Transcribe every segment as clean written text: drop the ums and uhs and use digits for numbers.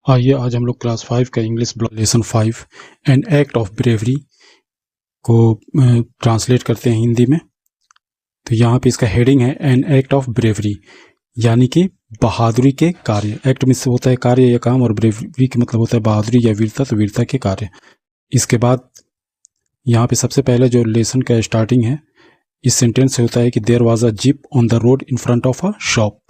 आइए आज हम लोग क्लास 5 का English lesson 5 an act of bravery को ट्रांसलेट करते हैं हिंदी में। तो यहाँ पे इसका हेडिंग है एन एक्ट ऑफ ब्रेवरी, यानी कि बहादुरी के कार्य। एक्ट में से होता है कार्य या काम, और ब्रेवरी का मतलब होता है बहादुरी या वीरता, तो वीरता के कार्य। इसके बाद यहाँ पे सबसे पहले जो लेसन का स्टार्टिंग है इस सेंटेंस से होता है कि there was a jeep on the road in front of a shop,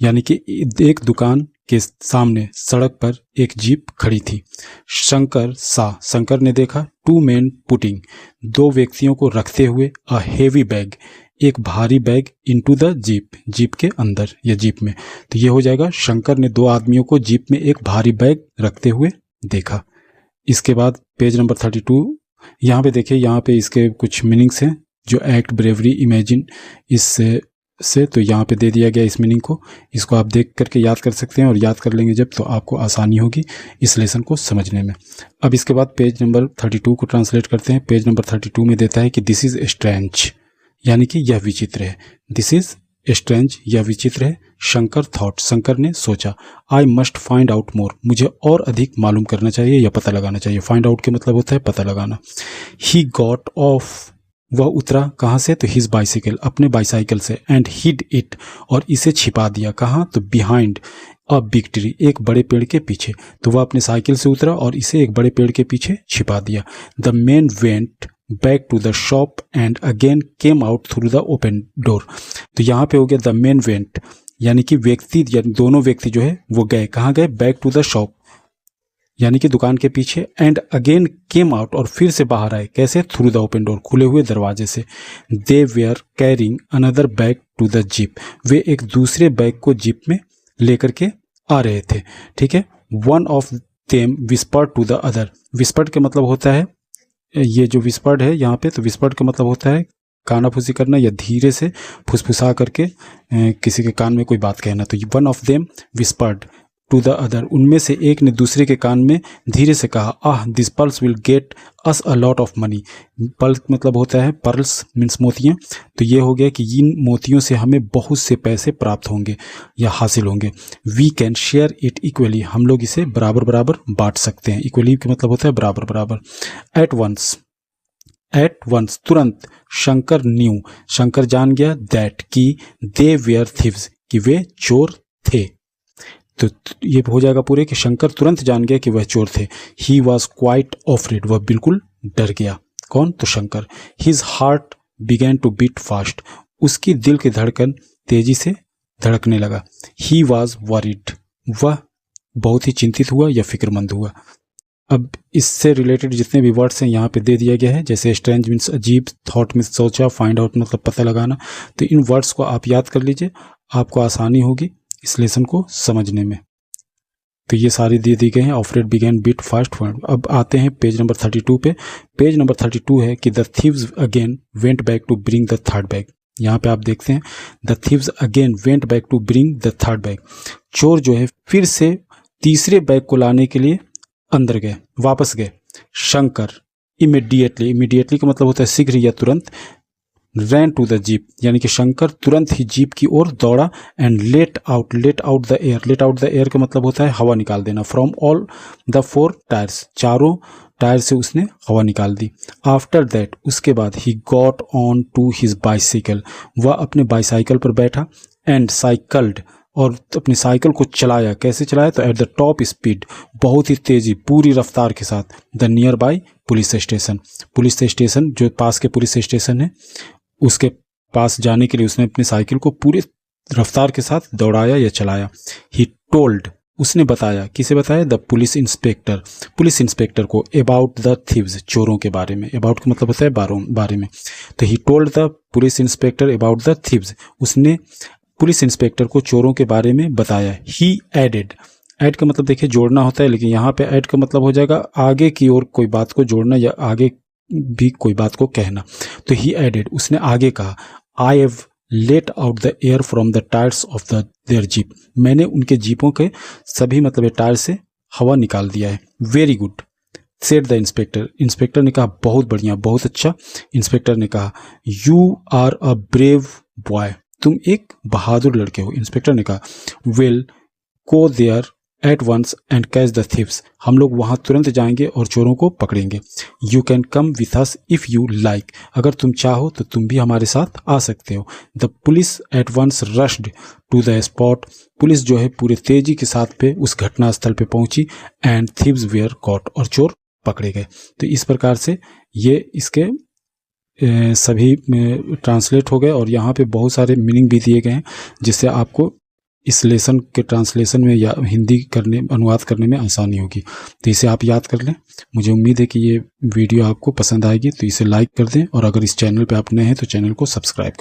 यानी कि एक दुकान के सामने सड़क पर एक जीप खड़ी थी। शंकर सा, शंकर ने देखा, टू मैन पुटिंग, दो व्यक्तियों को रखते हुए, अ हेवी बैग, एक भारी bag, into the jeep, jeep के अंदर या जीप में। तो ये हो जाएगा शंकर ने दो आदमियों को जीप में एक भारी बैग रखते हुए देखा। इसके बाद पेज नंबर 32, यहाँ पे देखिए, यहाँ पे इसके कुछ मीनिंग्स हैं जो एक्ट ब्रेवरी इमेजिन इससे तो यहाँ पे दे दिया गया इस मीनिंग को। इसको आप देख करके याद कर सकते हैं, और याद कर लेंगे जब तो आपको आसानी होगी इस लेसन को समझने में। अब इसके बाद पेज नंबर 32 को ट्रांसलेट करते हैं। पेज नंबर 32 में देता है कि दिस इज स्ट्रेंज, यानी कि यह विचित्र है। दिस इज स्ट्रेंज, यह विचित्र है। शंकर थॉट, शंकर ने सोचा। I must find out more, मुझे और अधिक मालूम करना चाहिए या पता लगाना चाहिए। फाइंड आउट के मतलब होता है पता लगाना। ही गॉट ऑफ, वह उतरा कहाँ से, तो हिज बाइसिकल, अपने बाइसाइकिल से, एंड हिड इट, और इसे छिपा दिया। कहाँ, तो बिहाइंड अ बिग ट्री, एक बड़े पेड़ के पीछे। तो वह अपने साइकिल से उतरा और इसे एक बड़े पेड़ के पीछे छिपा दिया। The man went back to the shop and again came out through the open door. तो यहाँ पे हो गया द मैन वेंट, यानी कि व्यक्ति या दोनों व्यक्ति जो है वो गए, कहाँ गए, बैक टू द शॉप, यानी कि दुकान के पीछे, एंड अगेन केम आउट, और फिर से बाहर आए, कैसे, थ्रू द ओपन डोर, खुले हुए दरवाजे से। They were carrying another bag to the jeep, वे एक दूसरे बैग को जीप में लेकर के आ रहे थे। ठीक है। One of them whispered to the other, whispered का मतलब होता है, ये जो विस्पर्ड है यहाँ पे, तो विस्पर्ड का मतलब होता है कानाफूसी करना या धीरे से फुसफुसा करके किसी के कान में कोई बात कहना। तो one of them whispered to the other, उनमें से एक ने दूसरे के कान में धीरे से कहा, ah this pearls will get us a lot of money. Pearls मतलब होता है, पर्ल्स मीन्स मोतियाँ। तो ये हो गया कि इन मोतियों से हमें बहुत से पैसे प्राप्त होंगे या हासिल होंगे। We can share it equally, हम लोग इसे बराबर बराबर बांट सकते हैं। इक्वली का मतलब होता है बराबर बराबर। एट वंस, तुरंत। शंकर न्यू, शंकर जान गया, दैट कि दे वेयर थीव्स, कि वे चोर थे। तो ये हो जाएगा पूरे कि शंकर तुरंत जान गया कि वह चोर थे। ही वॉज क्वाइट ऑफ्रेड, वह बिल्कुल डर गया। कौन, तो Shankar. His heart began to beat fast, उसकी दिल की धड़कन तेजी से धड़कने लगा। ही वॉज वरीड, वह बहुत ही चिंतित हुआ या फिक्रमंद हुआ। अब इससे रिलेटेड जितने भी वर्ड्स हैं यहाँ पे दे दिया गया है, जैसे स्ट्रेंज मीन्स अजीब, थॉट मीन्स सोचा, फाइंड आउट मतलब पता लगाना। तो इन वर्ड्स को आप याद कर लीजिए, आपको आसानी होगी इस लेसन को समझने में। तो ये सारी दे दी गए हैं। Afraid began beat fast. अब आते हैं पेज नंबर 32 पे। पेज नंबर 32 है कि the thieves again went back to bring the third bag. यहाँ पे आप देखते हैं the thieves again went back to bring the third bag, चोर जो है फिर से तीसरे बैग को लाने के लिए अंदर गए, वापस गए। शंकर इमीडिएटली, इमीडिएटली का मतलब होता है शीघ्र या तुरंत। रैन टू द जीप, यानी कि शंकर तुरंत ही जीप की ओर दौड़ा। And let out the air, let out the air का मतलब होता है हवा निकाल देना। From all the four tyres, चारों टायर से उसने हवा निकाल दी। आफ्टर दैट, उसके बाद, he got on to his bicycle, वह अपने बाइसाइकिल पर बैठा। एंड साइकल्ड, और अपनी साइकिल को चलाया। कैसे चलाया, तो एट द टॉप स्पीड, बहुत ही तेजी, पूरी रफ्तार के साथ। The near by police station, police station जो पास के पुलिस स्टेशन है उसके पास जाने के लिए उसने अपनी साइकिल को पूरे रफ्तार के साथ दौड़ाया या चलाया। ही टोल्ड, उसने बताया, किसे बताया, the police inspector, police inspector को, अबाउट द थीव्स, चोरों के बारे में। अबाउट का मतलब होता है बारे में। तो he told the police inspector about the thieves, उसने पुलिस इंस्पेक्टर को चोरों के बारे में बताया। ही एडेड, ऐड का मतलब देखिए जोड़ना होता है, लेकिन यहाँ पे ऐड का मतलब हो जाएगा आगे की ओर कोई बात को जोड़ना या आगे भी कोई बात को कहना। तो ही एडेड, उसने आगे कहा, I have let out the air from the tyres of their jeep, मैंने उनके जीपों के सभी मतलब टायर से हवा निकाल दिया है। Very good said the inspector, inspector ने कहा बहुत बढ़िया, बहुत अच्छा। इंस्पेक्टर ने कहा, you are a brave boy, तुम एक बहादुर लड़के हो। इंस्पेक्टर ने कहा, well go there at once and catch the thieves, हम लोग वहाँ तुरंत जाएंगे और चोरों को पकड़ेंगे। You can come with us if you like, अगर तुम चाहो तो तुम भी हमारे साथ आ सकते हो। The police at once rushed to the spot, police जो है पूरे तेजी के साथ पे उस घटना स्थल पे पहुंची। एंड थीव्स वेयर कॉट, और चोर पकड़े गए। तो इस प्रकार से ये इसके सभी ट्रांसलेट हो गए और यहाँ पे बहुत सारे मीनिंग भी दिए गए हैं, जिससे आपको इस लेसन के ट्रांसलेशन में या हिंदी करने अनुवाद करने में आसानी होगी। तो इसे आप याद कर लें। मुझे उम्मीद है कि ये वीडियो आपको पसंद आएगी, तो इसे लाइक कर दें और अगर इस चैनल पे आप नए हैं तो चैनल को सब्सक्राइब करें।